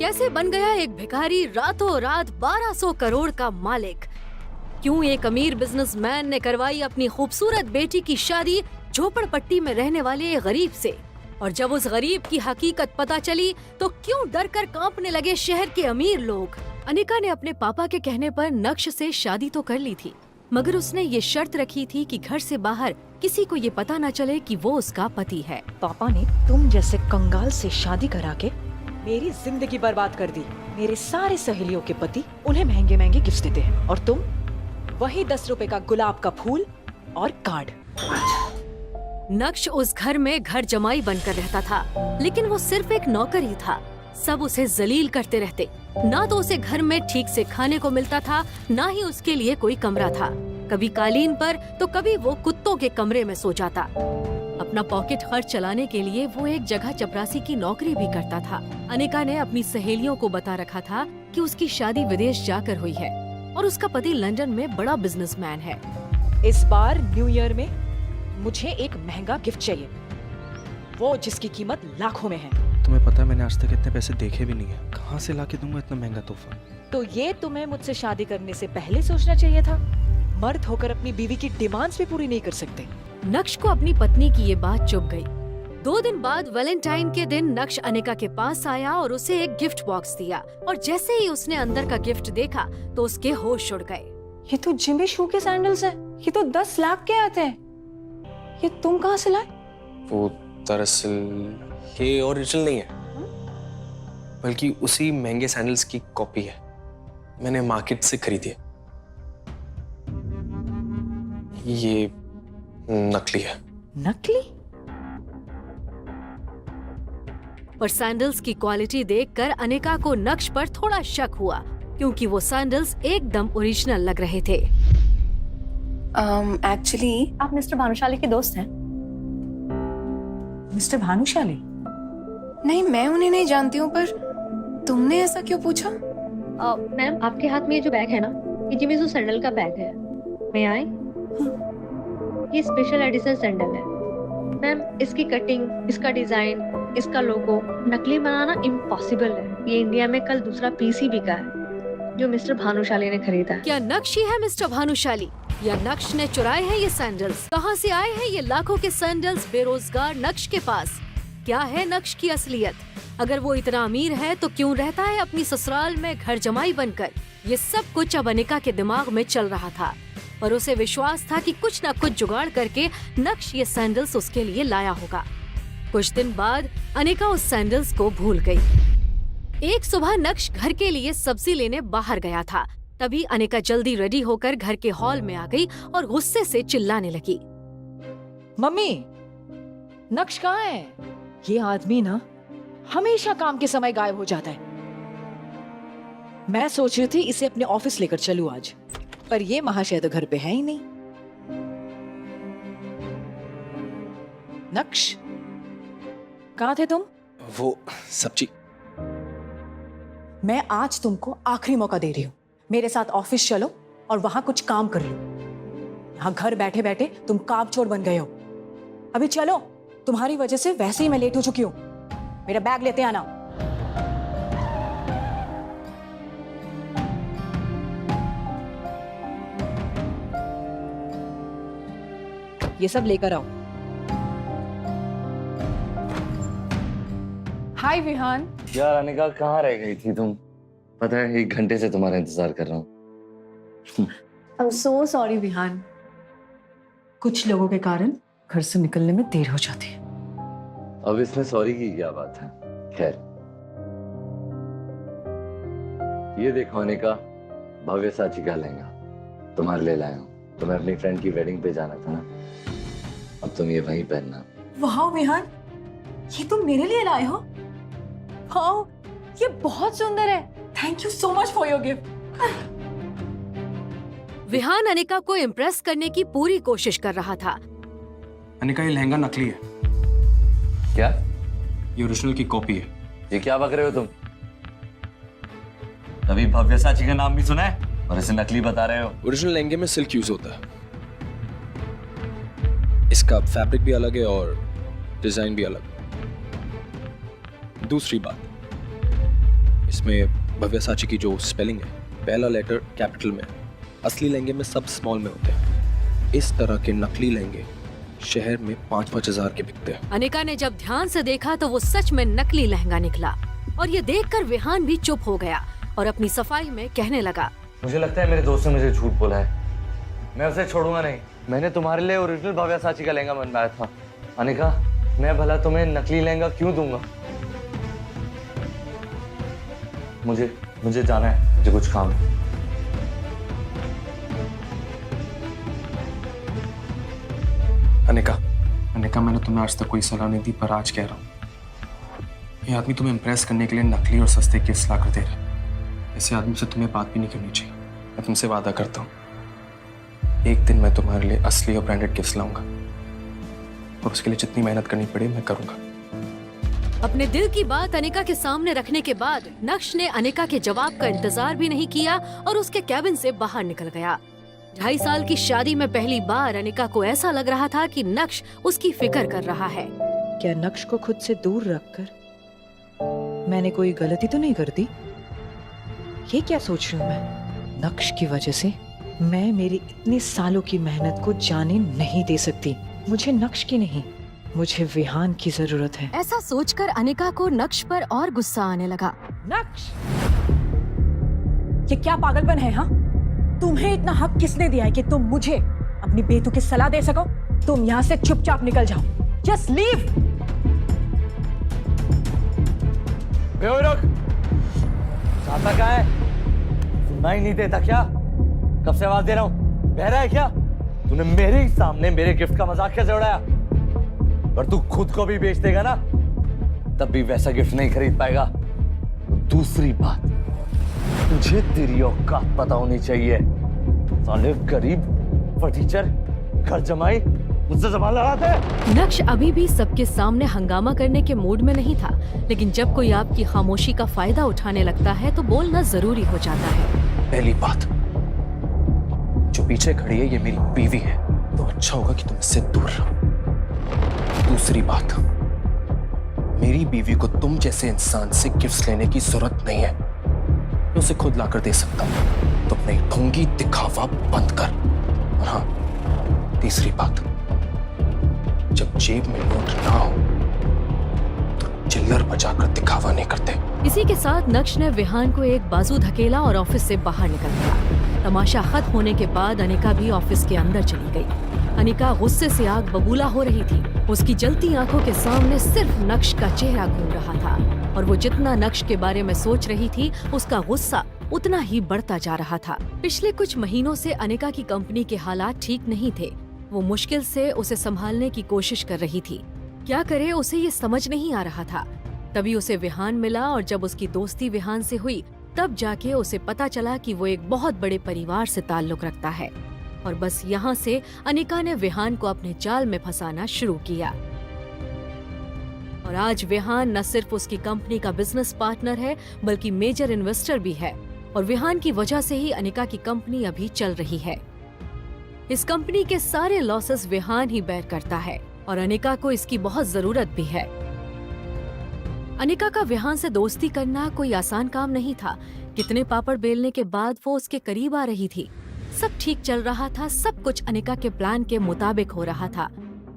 कैसे बन गया एक भिखारी रातों रात 1200 करोड़ का मालिक? क्यों एक अमीर बिजनेसमैन ने करवाई अपनी खूबसूरत बेटी की शादी झोपड़पट्टी में रहने वाले एक गरीब से? और जब उस गरीब की हकीकत पता चली तो क्यों डर कर कांपने लगे शहर के अमीर लोग? अनिका ने अपने पापा के कहने पर नक्श से शादी तो कर ली थी, मगर उसने ये शर्त रखी थी कि घर से बाहर किसी को ये पता न चले कि वो उसका पति है। पापा ने तुम जैसे कंगाल से शादी करा के मेरी जिंदगी बर्बाद कर दी। मेरे सारे सहेलियों के पति उन्हें महंगे महंगे गिफ्ट देते हैं और तुम वही 10 रुपए का गुलाब का फूल और कार्ड। नक्श उस घर में घर जमाई बनकर रहता था, लेकिन वो सिर्फ एक नौकर ही था। सब उसे जलील करते रहते। ना तो उसे घर में ठीक से खाने को मिलता था, ना ही उसके लिए कोई कमरा था। कभी कालीन पर तो कभी वो कुत्तों के कमरे में सो जाता। अपना पॉकेट खर्च चलाने के लिए वो एक जगह चपरासी की नौकरी भी करता था। अनिका ने अपनी सहेलियों को बता रखा था कि उसकी शादी विदेश जाकर हुई है और उसका पति लंदन में बड़ा बिजनेसमैन है। इस बार न्यू ईयर में मुझे एक महंगा गिफ्ट चाहिए, वो जिसकी कीमत लाखों में है। तुम्हें पता है मैंने आज तक इतने पैसे देखे भी नहीं है। कहाँ से लाके दूंगा इतना महंगा तोहफा? तो ये तुम्हें मुझसे शादी करने से पहले सोचना चाहिए था। मर्द होकर अपनी बीवी की डिमांड्स भी पूरी नहीं कर सकते। नक्श को अपनी पत्नी की ये बात चुभ गई। 2 दिन बाद वैलेंटाइन के दिन नक्श अनिका के पास आया और उसे एक गिफ्ट बॉक्स दिया, और जैसे ही उसने अंदर का गिफ्ट देखा तो उसके होश उड़ गए। ये तो जिमी शू के सैंडल्स हैं। ये तो 10 लाख के आते हैं। ये तुम कहाँ से लाए? वो दरअसल ये ओरिजिनल नहीं है, बल्कि उसी महंगे सैंडल्स की कॉपी है। मैंने मार्केट से खरीदी है। ये नकली है। नकली? पर सैंडल्स की क्वालिटी देखकर अनिका को नक्श पर थोड़ा शक हुआ, क्योंकि वो सैंडल्स एकदम ओरिजिनल लग रहे थे। एक्चुअली आप मिस्टर भानुशाली के दोस्त हैं? मिस्टर भानुशाली? नहीं, मैं उन्हें नहीं जानती हूँ, पर तुमने ऐसा क्यों पूछा? मैम, आपके हाथ में ये जो बैग है ना, ये जिमी शू सैंडल का बैग है। मैं आए? ये स्पेशल एडिशन सैंडल है मैम। इसकी कटिंग, इसका डिजाइन, इसका लोगो नकली बनाना इम्पॉसिबल है। ये इंडिया में कल दूसरा पीस ही बिका है जो मिस्टर भानुशाली ने खरीदा है। क्या नक्श ही है मिस्टर भानुशाली, या नक्श ने चुराए हैं ये सैंडल्स? कहाँ से आए हैं ये लाखों के सैंडल्स बेरोजगार नक्श के पास? क्या है नक्श की असलियत? अगर वो इतना अमीर है तो क्यों रहता है अपनी ससुराल में घर जमाई बनकर? ये सब कुछ अब अनिका के दिमाग में चल रहा था, पर उसे विश्वास था कि कुछ न कुछ जुगाड़ करके नक्श ये सैंडल्स उसके लिए लाया होगा। कुछ दिन बाद अनिका उस सैंडल्स को भूल गई। एक सुबह नक्श घर के लिए सब्जी लेने बाहर गया था। तभी अनिका जल्दी रेडी होकर घर के हॉल में आ गई और गुस्से से चिल्लाने लगी। मम्मी, नक्श कहाँ है? ये आदमी ना हमेशा काम के समय गायब हो जाता है। मैं सोच रही थी इसे अपने ऑफिस लेकर चलूं आज, पर ये महाशय तो घर पे है ही नहीं। नक्श, कहाँ थे तुम? वो सब्जी। मैं आज तुमको आखिरी मौका दे रही हूँ। मेरे साथ ऑफिस चलो और वहां कुछ काम कर लो। यहाँ घर बैठे बैठे तुम काम चोर बन गए हो। अभी चलो, तुम्हारी वजह से वैसे ही मैं लेट हो चुकी हूँ। मेरा बैग लेते आना। ये सब लेकर आओ। हाय विहान। यार अनिका, कहाँ रह गई थी तुम? पता है 1 घंटे से तुम्हारा इंतजार कर रहा हूँ। I am so sorry Vihaan. कुछ लोगों के कारण घर से निकलने में देर हो जाती है। अब इसमें सॉरी की क्या बात है? खैर, ये देखो अनिका, भव्य साची का लहंगा तुम्हारे लिए लाया हूँ। तुम्हें अपनी फ्रेंड की वेडिंग पे जाना था ना, अब तुम ये वहीं पहनना। वाह विहान, ये तुम मेरे लिए लाए हो? हाँ, ये बहुत सुंदर है। Thank you so much for your gift. Vihaan Anika को इम्प्रेस करने की पूरी कोशिश कर रहा था। अनिका, ये लहंगा नकली है। क्या? ये ओरिजिनल की कॉपी है। ये क्या बक रहे हो तुम? कभी भव्य साची का नाम भी सुना है और इसे नकली बता रहे हो? ओरिजिनल लहंगे में सिल्क यूज होता है। इसका फैब्रिक भी अलग है और डिजाइन भी अलग। दूसरी बात, इस इसमें भव्य साची की जो स्पेलिंग है, पहला लेटर कैपिटल में, असली लहंगे में सब स्मॉल में होते हैं। इस तरह के नकली लहंगे शहर में 5-5 हजार के बिकते हैं। अनिका ने जब ध्यान से देखा तो वो सच में नकली लहंगा निकला और ये देखकर विहान भी चुप हो गया और अपनी सफाई में कहने लगा, मुझे लगता है मेरे दोस्त ने मुझे झूठ बोला है, मैं उसे छोड़ूंगा नहीं। मैंने तुम्हारे लिए ओरिजिनल भव्य साची का लहंगा बनवाया था। अनिका, मैं भला तुम्हें नकली लहंगा क्यों दूंगा? मुझे जाना है, मुझे कुछ काम है। अनिका, मैंने तुम्हें आज तक कोई सलाह नहीं दी, पर आज कह रहा हूँ, ये आदमी तुम्हें इम्प्रेस करने के लिए नकली और सस्ते गिफ्ट्स ला कर दे रहा है। ऐसे आदमी से तुम्हें बात भी नहीं करनी चाहिए। मैं तुमसे वादा करता हूँ, एक दिन मैं तुम्हारे लिए असली और ब्रांडेड गिफ्ट्स लाऊंगा, और उसके लिए जितनी मेहनत करनी पड़े मैं करूंगा। अपने दिल की बात अनिका के सामने रखने के बाद नक्श ने अनिका के जवाब का इंतजार भी नहीं किया और उसके कैबिन से बाहर निकल गया। 2.5 साल की शादी में पहली बार अनिका को ऐसा लग रहा था कि नक्श उसकी फिक्र कर रहा है। क्या नक्श को खुद से दूर रखकर मैंने कोई गलती तो नहीं कर दी? ये क्या सोच रही हूँ मैं? नक्श की वजह से मैं मेरी इतने सालों की मेहनत को जाने नहीं दे सकती। मुझे नक्श की नहीं, मुझे विहान की जरूरत है। ऐसा सोचकर अनिका को नक्श पर और गुस्सा आने लगा। नक्श, ये क्या पागलपन है? हाँ, तुम्हें इतना हक किसने दिया है कि तुम मुझे अपनी बेतुकी सलाह दे सको? तुम यहाँ से चुपचाप निकल जाओ। Just leave. रुक, चाहता क्या है? सुनना ही नहीं देता क्या? कब से आवाज दे रहा हूँ, बह रहा है क्या? तूने मेरे ही सामने मेरे गिफ्ट का मजाक कैसे उड़ाया? पर तू खुद को भी बेच देगा ना, तब भी वैसा गिफ्ट नहीं खरीद पाएगा। दूसरी बात, तुझे तेरी औकात पता होनी चाहिए। साले गरीब फटीचर, घर जमाई, मुझसे जबान लड़ाते। नक्श अभी भी सबके सामने हंगामा करने के मूड में नहीं था, लेकिन जब कोई आपकी खामोशी का फायदा उठाने लगता है तो बोलना जरूरी हो जाता है। पहली बात, जो पीछे खड़ी है ये मेरी बीवी है, तो अच्छा होगा कि तुम इससे दूर रहो। दूसरी बात, मेरी बीवी को तुम जैसे इंसान से गिफ्ट्स लेने की जरूरत नहीं है, मैं उसे खुद लाकर दे सकता हूं। तो अपने ढोंगी दिखावा बंद कर। और हाँ, तीसरी बात, जब जेब में नोट ना हो तो चिल्लर बजाकर दिखावा नहीं करते। इसी के साथ नक्श ने विहान को एक बाजू धकेला और ऑफिस से बाहर निकल गया। तमाशा खत्म होने के बाद अनिका भी ऑफिस के अंदर चली गई। अनिका गुस्से से आग बबूला हो रही थी। उसकी जलती आंखों के सामने सिर्फ नक्श का चेहरा घूम रहा था और वो जितना नक्श के बारे में सोच रही थी, उसका गुस्सा उतना ही बढ़ता जा रहा था। पिछले कुछ महीनों से अनिका की कंपनी के हालात ठीक नहीं थे। वो मुश्किल से उसे संभालने की कोशिश कर रही थी। क्या करे, उसे ये समझ नहीं आ रहा था। तभी उसे विहान मिला और जब उसकी दोस्ती विहान से हुई तब जाके उसे पता चला कि वो एक बहुत बड़े परिवार से ताल्लुक रखता है। और बस यहाँ से अनिका ने विहान को अपने जाल में फंसाना शुरू किया। और आज विहान न सिर्फ उसकी कंपनी का बिजनेस पार्टनर है बल्कि मेजर इन्वेस्टर भी है। और विहान की वजह से ही अनिका की कंपनी अभी चल रही है। इस कंपनी के सारे लॉसेस विहान ही बेयर करता है और अनिका को इसकी बहुत जरूरत भी है। अनिका का विहान से दोस्ती करना कोई आसान काम नहीं था। कितने पापड़ बेलने के बाद वो उसके करीब आ रही थी। सब ठीक चल रहा था, सब कुछ अनिका के प्लान के मुताबिक हो रहा था,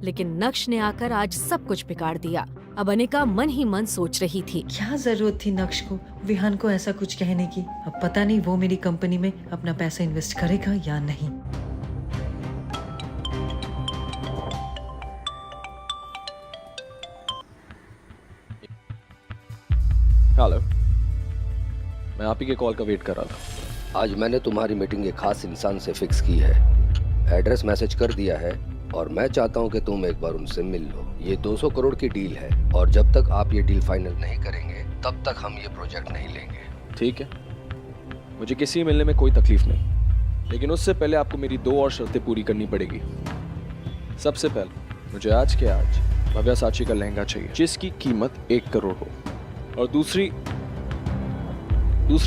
लेकिन नक्श ने आकर आज सब कुछ बिगाड़ दिया। अब अनिका मन ही मन सोच रही थी, क्या जरूरत थी नक्श को विहान को ऐसा कुछ कहने की? अब पता नहीं वो मेरी कंपनी में अपना पैसा इन्वेस्ट करेगा या नहीं। हेलो, मैं आप ही के कॉल का वेट कर रहा था। आज मैंने तुम्हारी मीटिंग एक खास इंसान से फिक्स की है। एड्रेस मैसेज कर दिया है और मैं चाहता हूं कि तुम एक बार उनसे मिल लो। ये 200 करोड़ की डील है और जब तक आप ये डील फाइनल नहीं करेंगे तब तक हम ये प्रोजेक्ट नहीं लेंगे। ठीक है, मुझे किसी मिलने में कोई तकलीफ नहीं, लेकिन उससे पहले आपको मेरी 2 और शर्तें पूरी करनी पड़ेगी। सबसे पहले मुझे आज के आज भव्या साची का लहंगा चाहिए जिसकी कीमत 1 करोड़ हो। और दूसरी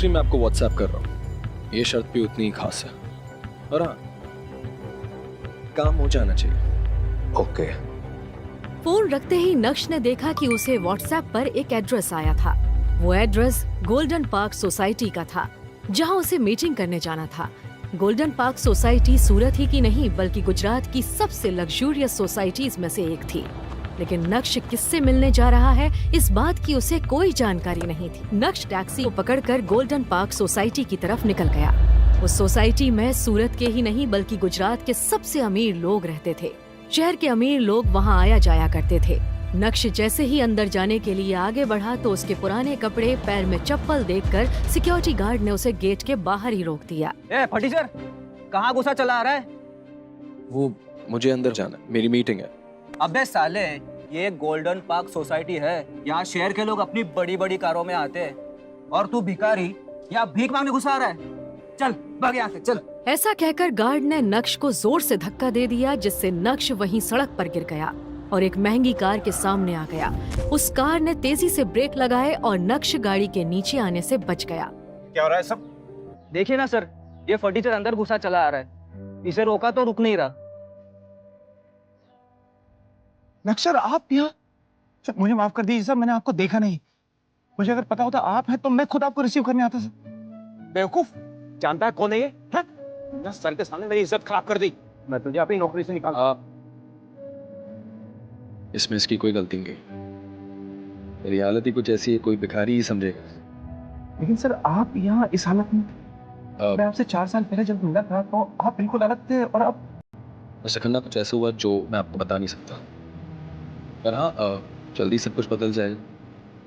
मैं आपको व्हाट्सएप कर रहा हूँ, ये शर्त भी उतनी ही खास है। और हाँ, काम हो जाना चाहिए। ओके। फोन रखते ही नक्श ने देखा कि उसे व्हाट्सएप पर एक एड्रेस आया था। वो एड्रेस गोल्डन पार्क सोसाइटी का था, जहां उसे मीटिंग करने जाना था। गोल्डन पार्क सोसाइटी सूरत ही की नहीं बल्कि गुजरात की सबसे लग्जूरियस सोसाइटीज में से एक थी। लेकिन नक्श किससे मिलने जा रहा है, इस बात की उसे कोई जानकारी नहीं थी। नक्श टैक्सी को पकड़कर गोल्डन पार्क सोसाइटी की तरफ निकल गया। उस सोसाइटी में सूरत के ही नहीं बल्कि गुजरात के सबसे अमीर लोग रहते थे। शहर के अमीर लोग वहां आया जाया करते थे। नक्श जैसे ही अंदर जाने के लिए आगे बढ़ा तो उसके पुराने कपड़े, पैर में चप्पल देखकर सिक्योरिटी गार्ड ने उसे गेट के बाहर ही रोक दिया। फटीचर, कहाँ गुस्सा चला आ रहा है? वो मुझे अंदर जाना है, मेरी मीटिंग है। अबे साले, ये गोल्डन पार्क सोसाइटी है। यहाँ शहर के लोग अपनी बड़ी बड़ी कारों में आते हैं और तू भिखारी यहाँ भीख मांगने घुसा आ रहा है। चल भाग यहाँ से, चल। ऐसा कहकर गार्ड ने नक्श को जोर से धक्का दे दिया, जिससे नक्श वहीं सड़क पर गिर गया और एक महंगी कार के सामने आ गया। उस कार ने तेजी से ब्रेक लगाए और नक्श गाड़ी के नीचे आने से बच गया। क्या हो रहा है सब? देखिए ना सर, ये फटीचर अंदर घुसा चला आ रहा है। इसे रोका तो रुक नहीं रहा। नक्सर, आप यहाँ? सर मुझे माफ कर दीजिए सर, मैंने आपको देखा नहीं। मुझे अगर पता होता आप हैं तो मैं खुद आपको रिसीव करने आता सर। बेवकूफ, जानता है कौन है ये? सर के सामने मेरी इज्जत खराब कर दी। मैं तुझे अपनी नौकरी से निकाल। इसमें इसकी कोई गलती नहीं। मेरी हालत ही कुछ ऐसी है, कोई भिखारी ही समझेगा। लेकिन सर आप यहाँ इस हालत में, मैं आपसे 4 साल पहले जब मिला था तो आप बिल्कुल अलग थे और अब सखन्ना कुछ ऐसा हुआ जो मैं आपको बता नहीं सकता। पर हाँ, जल्दी सब कुछ बदल जाएगा।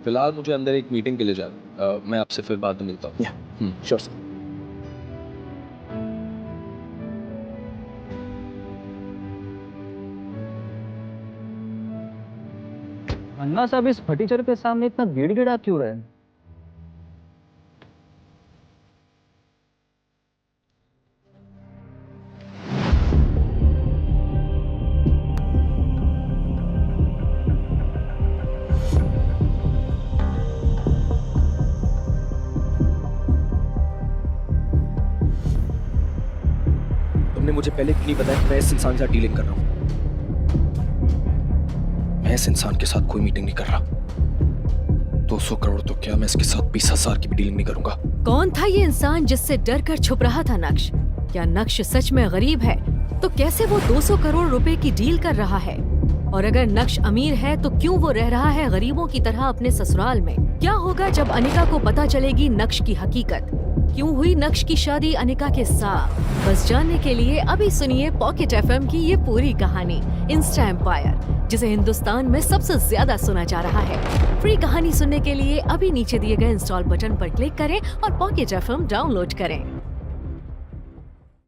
फिलहाल मुझे अंदर एक मीटिंग के लिए जाना। मैं आपसे फिर बाद में मिलता हूँ। Sure sir. अन्ना साहब, इस फटीचर के सामने इतना गिड़गिड़ा क्यों रहे? तुमने मुझे पहले क्यों नहीं बताया कि मैं इस इंसान के साथ डीलिंग कर रहा हूँ? मैं इस इंसान के साथ कोई मीटिंग नहीं कर रहा। 200 करोड़ तो क्या, मैं इसके साथ 20,000 की भी डीलिंग नहीं करूंगा। कौन था ये इंसान जिससे डर कर छुप रहा था नक्श? क्या नक्श सच में गरीब है? तो कैसे वो 200 करोड़ रुपए की डील कर रहा है? और अगर नक्श अमीर है तो क्यों वो रह रहा है गरीबों की तरह अपने ससुराल में? क्या होगा जब अनिका को पता चलेगी नक्श की हकीकत? क्यों हुई नक्श की शादी अनिका के साथ? बस जानने के लिए अभी सुनिए पॉकेट एफएम की ये पूरी कहानी, इंस्टा एम्पायर, जिसे हिंदुस्तान में सबसे ज्यादा सुना जा रहा है। फ्री कहानी सुनने के लिए अभी नीचे दिए गए इंस्टॉल बटन पर क्लिक करें और पॉकेट एफएम डाउनलोड करें।